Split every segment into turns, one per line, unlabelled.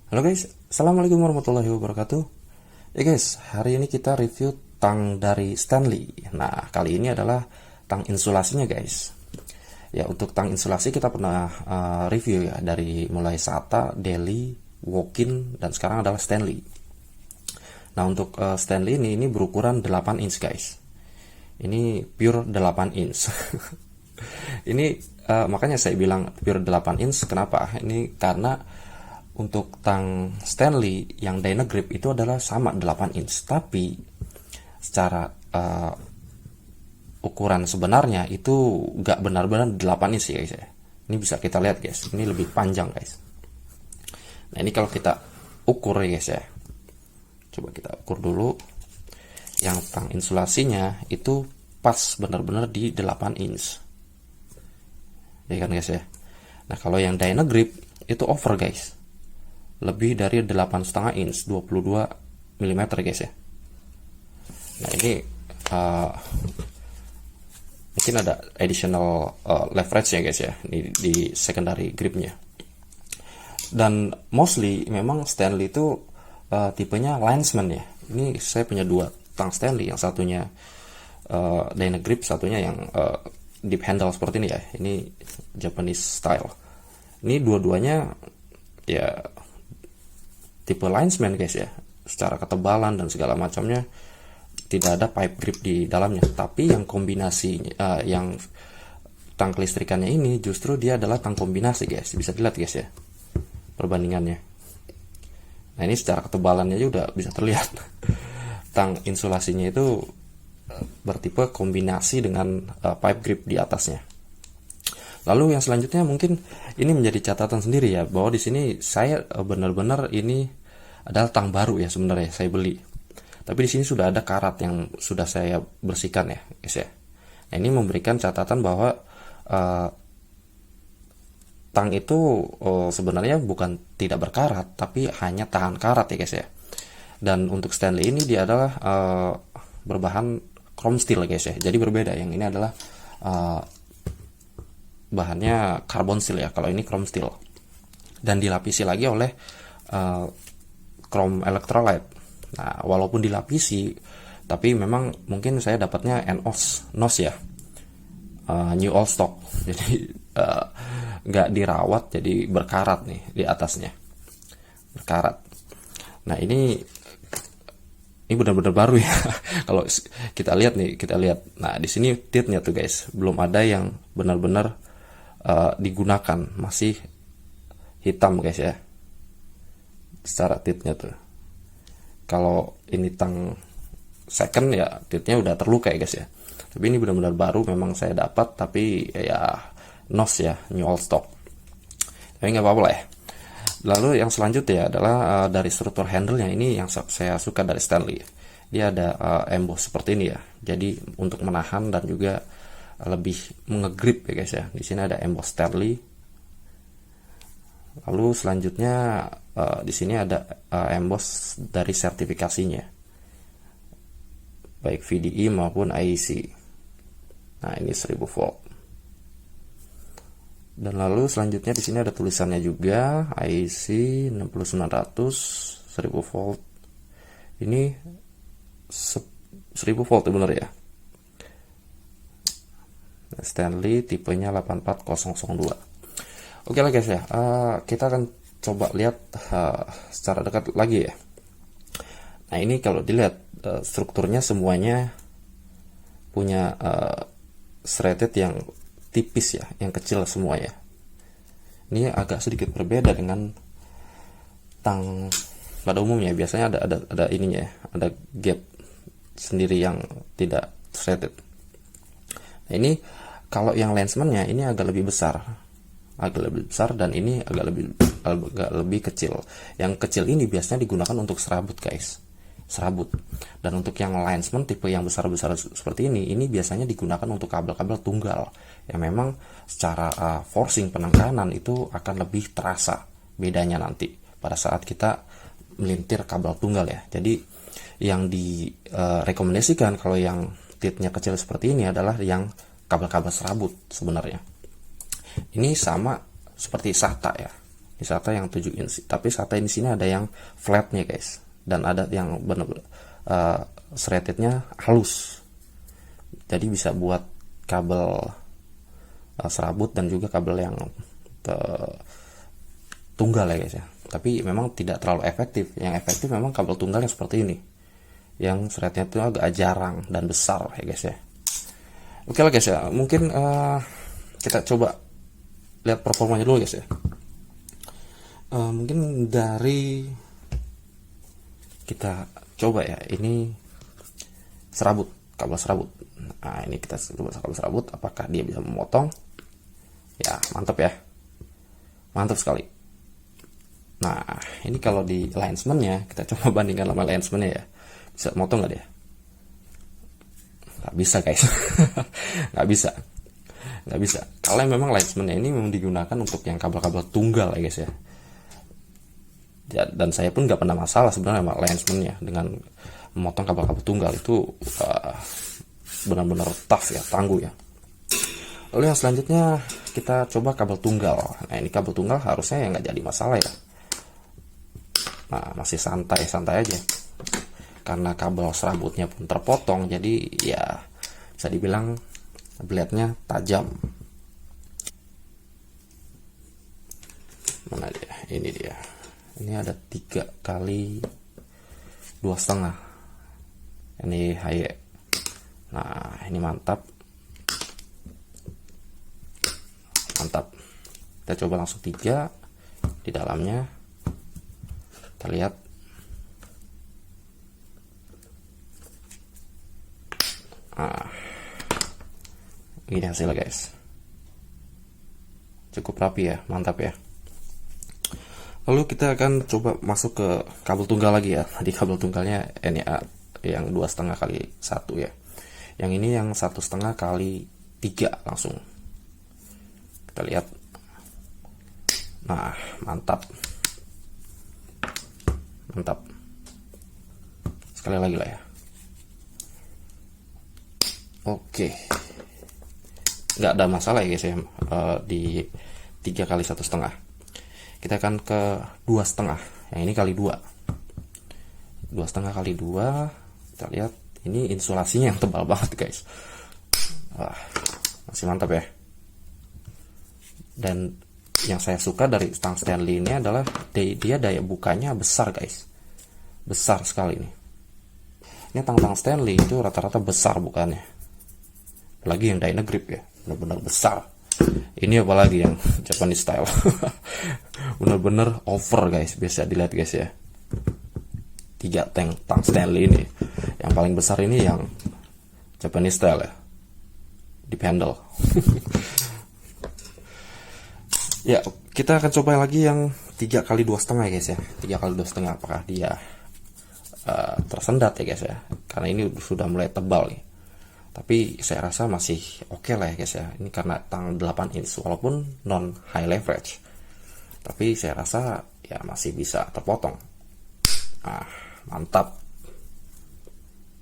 Halo guys, Assalamualaikum warahmatullahi wabarakatuh. Ya guys, hari ini kita review tang dari Stanley. Nah, kali ini adalah tang insulasinya guys. Ya, untuk tang insulasi kita pernah review ya, dari mulai SATA, Deli, Walk-in, dan sekarang adalah Stanley. Nah, untuk Stanley ini berukuran 8 inch guys. Ini pure 8 inch. Ini makanya saya bilang pure 8 inch. Kenapa? Ini karena untuk tang Stanley yang Dynagrip itu adalah sama 8 inch, tapi secara ukuran sebenarnya itu gak benar-benar 8 inch ya guys ya. Ini bisa kita lihat guys, ini lebih panjang guys. Nah, ini kalau kita ukur ya guys ya, coba kita ukur dulu. Yang tang insulasinya itu pas benar-benar di 8 inch ya kan guys ya. Nah, kalau yang Dynagrip itu over guys, lebih dari 8,5 inch, 22 mm guys ya. Nah, ini mungkin ada additional leverage ya guys ya di secondary gripnya. Dan mostly memang Stanley itu tipenya linesman ya. Ini saya punya dua tang Stanley, yang satunya Dynagrip, satunya yang deep handle seperti ini ya. Ini Japanese style. Ini dua-duanya ya tipe linesman guys ya. Secara ketebalan dan segala macamnya tidak ada pipe grip di dalamnya. Tapi yang kombinasi yang tang kelistrikannya ini justru dia adalah tang kombinasi guys. Bisa dilihat guys ya perbandingannya. Nah, ini secara ketebalannya juga bisa terlihat. Tang insulasinya itu bertipe kombinasi dengan pipe grip di atasnya. Lalu yang selanjutnya mungkin ini menjadi catatan sendiri ya, bahwa di sini saya benar-benar ini adalah tang baru ya sebenarnya saya beli. Tapi di sini sudah ada karat yang sudah saya bersihkan ya guys ya. Nah, ini memberikan catatan bahwa tang itu sebenarnya bukan tidak berkarat, tapi hanya tahan karat ya guys ya. Dan untuk Stanley ini dia adalah berbahan chrome steel guys ya. Jadi berbeda, yang ini adalah bahannya carbon steel ya, kalau ini chrome steel, dan dilapisi lagi oleh chrome electrolyte. Nah, walaupun dilapisi, tapi memang mungkin saya dapatnya NOS ya, new old stock. Jadi nggak dirawat, jadi berkarat nih di atasnya, berkarat. Nah, ini benar-benar baru ya. Kalau kita lihat nih, nah di sini titnya tuh guys, belum ada yang benar-benar digunakan, masih hitam guys ya secara titnya tuh. Kalau ini tang second ya titnya udah terluka ya guys ya, tapi ini benar-benar baru memang saya dapat, tapi ya NOS ya, new old stock, tapi nggak apa-apa lah ya. Lalu yang selanjutnya adalah dari struktur handle yang ini yang saya suka dari Stanley. Dia ada emboss seperti ini ya, jadi untuk menahan dan juga lebih mengegrip ya guys ya. Di sini ada emboss Stanley. Lalu selanjutnya di sini ada emboss dari sertifikasinya, baik VDE maupun IEC. Nah, ini 1000 volt. Dan lalu selanjutnya di sini ada tulisannya juga, IEC 6900 1000 volt. Ini 1000 volt ya, benar ya. Stanley tipenya 84002. Oke lah guys ya, kita akan coba lihat secara dekat lagi ya. Nah, ini kalau dilihat strukturnya semuanya punya serrated yang tipis ya, yang kecil semua ya. Ini agak sedikit berbeda dengan tang pada umumnya. Biasanya ada ininya ya, ada gap sendiri yang tidak serrated. Nah, ini kalau yang lensman-nya ini agak lebih besar, dan ini agak lebih kecil. Yang kecil ini biasanya digunakan untuk serabut guys, serabut. Dan untuk yang linesman tipe yang besar-besar seperti ini biasanya digunakan untuk kabel-kabel tunggal yang memang secara forcing penekanan itu akan lebih terasa bedanya nanti pada saat kita melintir kabel tunggal ya. Jadi yang direkomendasikan kalau yang titnya kecil seperti ini adalah yang kabel-kabel serabut sebenarnya. Ini sama seperti SATA ya. Ini SATA yang 7 inch, tapi SATA di sini ada yang flatnya guys, dan ada yang benar-benar threadednya halus. Jadi bisa buat kabel serabut dan juga kabel yang tunggal ya guys ya. Tapi memang tidak terlalu efektif. Yang efektif memang kabel tunggal yang seperti ini, yang threadnya itu agak jarang dan besar ya guys ya. Oke lah guys ya, mungkin kita coba lihat performanya dulu guys ya. Mungkin dari kita coba ya, ini serabut, kabel serabut. Nah ini kita coba kabel serabut, apakah dia bisa memotong. Ya mantap ya, mantap sekali. Nah ini kalau di linesman-nya, kita coba bandingkan sama linesman-nya ya, bisa motong nggak dia? Nggak bisa guys. nggak bisa kalau memang linesman-nya ini memang digunakan untuk yang kabel-kabel tunggal ya guys ya. Dan saya pun nggak pernah masalah sebenarnya sama linesman-nya dengan memotong kabel-kabel tunggal itu benar-benar tough ya, tangguh ya. Lalu yang selanjutnya kita coba kabel tunggal. Nah ini kabel tunggal harusnya ya nggak jadi masalah ya. Nah masih santai aja, karena kabel serabutnya pun terpotong, jadi ya bisa dibilang blade-nya tajam. Mana dia? Ini dia. Ini ada 3 kali 2,5. Ini HY. Nah ini mantap. Kita coba langsung 3 di dalamnya. Kita lihat. Nah, ini hasilnya guys, cukup rapi ya, mantap ya. Lalu kita akan coba masuk ke kabel tunggal lagi ya. Di kabel tunggalnya NA yang 2,5 kali 1 ya. Yang ini yang 1,5 kali 3 langsung. Kita lihat. Nah, mantap. Sekali lagi lah ya. Oke. Nggak ada masalah ya guys ya, di 3 kali 1,5. Kita akan ke 2,5. Yang ini kali 2. 2,5 kali 2. Kita lihat, ini insulasinya yang tebal banget guys. Wah, masih mantap ya. Dan yang saya suka dari tang Stanley ini adalah dia daya bukanya besar guys. Besar sekali nih. Ini tang Stanley itu rata-rata besar bukannya. Apalagi yang Dynagrip ya, benar-benar besar. Ini apalagi yang Japanese style. Bener-bener over guys, bisa dilihat guys ya. 3 tang Stanley ini, yang paling besar ini yang Japanese style ya, deep handle. Ya kita akan coba lagi yang 3 kali 2,5 ya guys ya. 3 kali 2,5, apakah dia tersendat ya guys ya, karena ini sudah mulai tebal nih. Tapi saya rasa masih oke lah ya guys ya. Ini karena tang 8 inch walaupun non high leverage, tapi saya rasa ya masih bisa terpotong. Ah, mantap.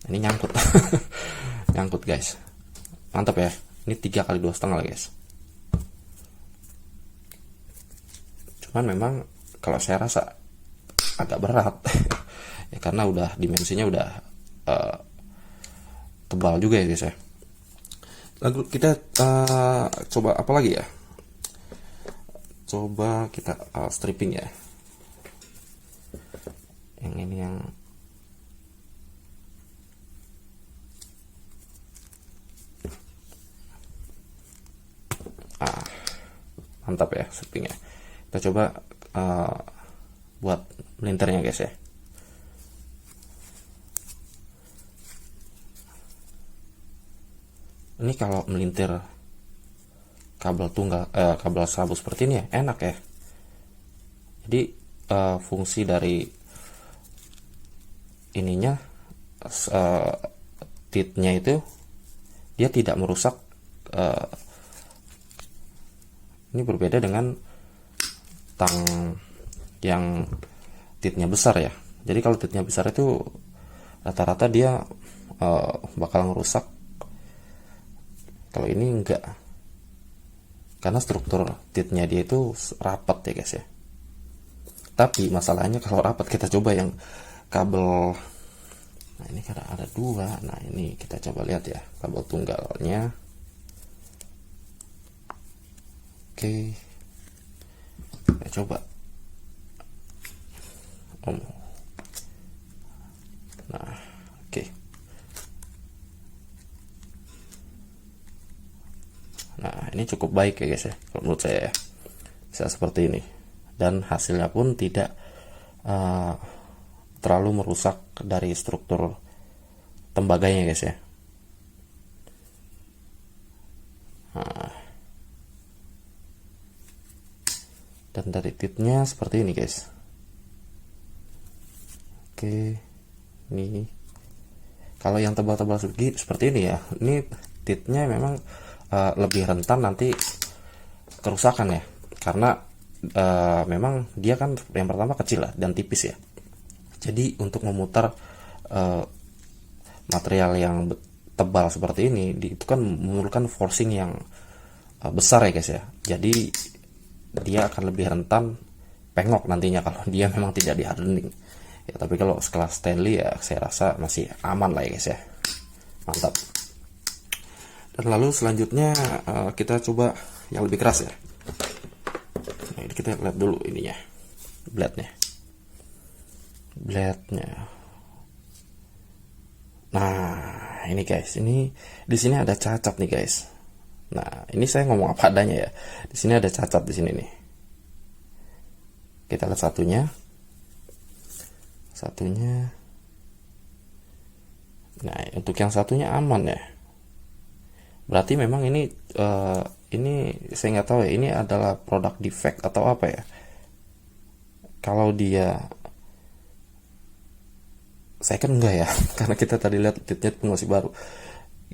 Ini nyangkut. Nyangkut guys. Mantap ya. Ini 3 kali 2,5 lah guys. Cuman memang kalau saya rasa agak berat. Ya karena udah dimensinya udah tebal juga ya guys ya. Lalu kita coba apa lagi ya? Coba kita stripping ya. Yang ini yang mantap ya strippingnya. Kita coba buat melinternya guys ya. Ini kalau melintir kabel tunggal, kabel serabut seperti ini ya, enak ya. Jadi fungsi dari ininya, titnya itu dia tidak merusak. Ini berbeda dengan tang yang titnya besar ya. Jadi kalau titnya besar itu rata-rata dia bakal ngerusak. Kalau ini enggak, karena struktur titnya dia itu rapat ya guys ya. Tapi masalahnya kalau rapat, kita coba yang kabel. Nah ini karena ada dua. Nah ini kita coba lihat ya kabel tunggalnya. Oke, kita coba. Nah oke. Nah ini cukup baik ya guys ya, kalau menurut saya ya, bisa seperti ini, dan hasilnya pun tidak terlalu merusak dari struktur tembaganya guys ya. Nah, dan dari titnya seperti ini guys. Oke, ini kalau yang tebal-tebal seperti ini ya, ini titnya memang lebih rentan nanti kerusakan ya, karena memang dia kan yang pertama kecil lah dan tipis ya. Jadi untuk memutar material yang tebal seperti ini itu kan memerlukan forcing yang besar ya guys ya. Jadi dia akan lebih rentan pengok nantinya kalau dia memang tidak di hardening ya. Tapi kalau sekelas Stanley ya saya rasa masih aman lah ya guys ya. Mantap. Dan lalu selanjutnya kita coba yang lebih keras ya. Nah, ini kita lihat dulu ininya, blade-nya. Nah, ini guys, ini di sini ada cacat nih guys. Nah, ini saya ngomong apa adanya ya. Di sini ada cacat di sini nih. Kita lihat satunya. Nah, untuk yang satunya aman ya. Berarti memang ini saya nggak tahu ya, ini adalah produk defect atau apa ya. Kalau dia, saya kan enggak ya, karena kita tadi lihat titnya pun masih baru.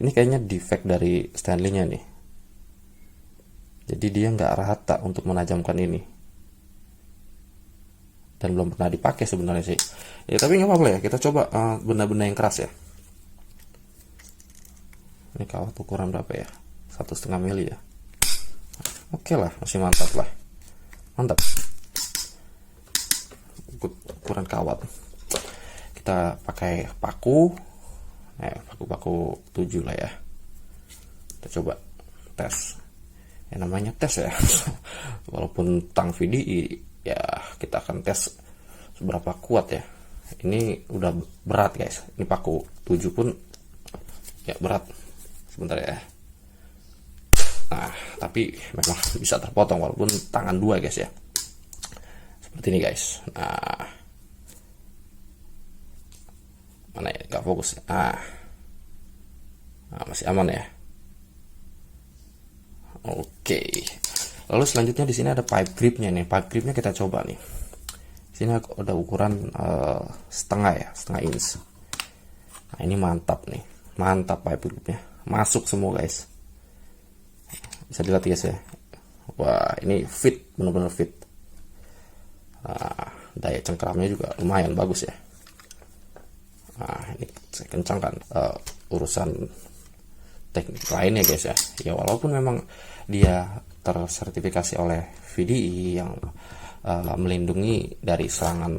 Ini kayaknya defect dari Stanley-nya nih. Jadi dia nggak rata untuk menajamkan ini. Dan belum pernah dipakai sebenarnya sih. Ya tapi nggak apa-apa ya, kita coba benda-benda yang keras ya. Ini kawat ukuran berapa ya? 1,5 mili ya. Oke lah, masih mantap lah. Mantap. Ukuran kawat. Kita pakai paku. Paku 7 lah ya. Kita coba tes. Ya namanya tes ya. Walaupun tang VDI ya kita akan tes seberapa kuat ya. Ini udah berat guys. Ini paku 7 pun ya berat. Sebentar ya. Nah, tapi memang bisa terpotong walaupun tangan 2 guys ya. Seperti ini guys. Nah, mana ya? Gak fokus. Nah, masih aman ya. Oke. Lalu selanjutnya di sini ada pipe gripnya nih. Pipe gripnya kita coba nih. Di sini ada ukuran setengah inch. Nah, ini mantap nih. Mantap pipe gripnya. Masuk semua guys. Bisa dilihat guys ya. Wah, ini fit, benar-benar fit. Nah, daya cengkeramnya juga lumayan bagus ya. Nah, ini saya kencangkan urusan teknik lainnya guys ya. Ya walaupun memang dia tersertifikasi oleh VDI yang melindungi dari serangan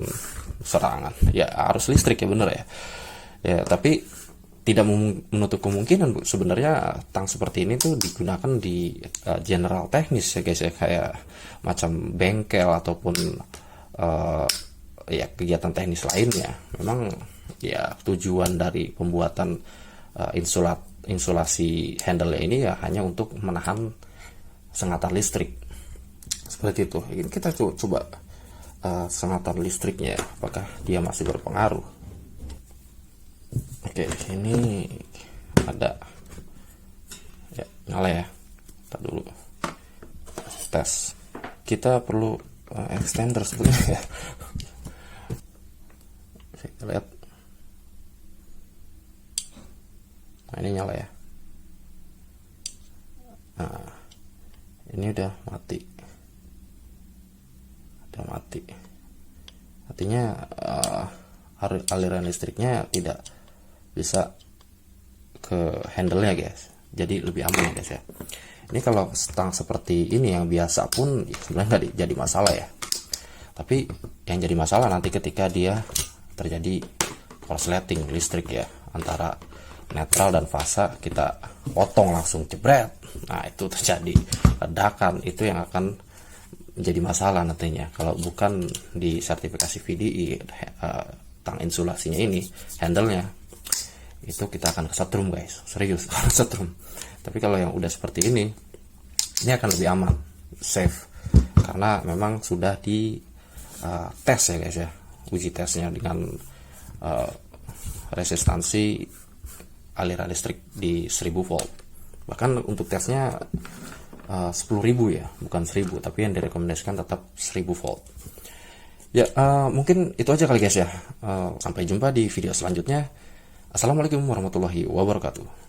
ya arus listrik ya, bener ya. Ya tapi tidak menutup kemungkinan sebenarnya tang seperti ini tuh digunakan di general teknis ya guys ya, kayak macam bengkel ataupun ya kegiatan teknis lainnya. Memang ya tujuan dari pembuatan insulasi handle ini ya hanya untuk menahan sengatan listrik seperti itu. Ini kita coba sengatan listriknya apakah dia masih berpengaruh. Oke, ini ada ya, nyala ya. Kita dulu tes. Kita perlu extender sebenarnya ya. Kita lihat. Nah, ini nyala ya. Nah, ini udah mati. Artinya aliran listriknya tidak bisa ke handle-nya guys. Jadi lebih aman ya guys ya. Ini kalau stang seperti ini yang biasa pun ya sebenarnya nggak jadi masalah ya. Tapi yang jadi masalah nanti ketika dia terjadi korsleting listrik ya, antara netral dan fasa kita potong langsung jebret, nah itu terjadi ledakan. Itu yang akan menjadi masalah nantinya kalau bukan di sertifikasi VDI. Tang insulasinya ini, handle-nya itu kita akan kesetrum guys, serius kesetrum. Tapi kalau yang udah seperti ini akan lebih aman, safe, karena memang sudah di tes ya guys ya, uji tesnya dengan resistansi aliran listrik di 1000 volt. Bahkan untuk tesnya 10.000 ya, bukan 1000, tapi yang direkomendasikan tetap 1000 volt. Ya, mungkin itu aja kali guys ya. Sampai jumpa di video selanjutnya. Assalamualaikum warahmatullahi wabarakatuh.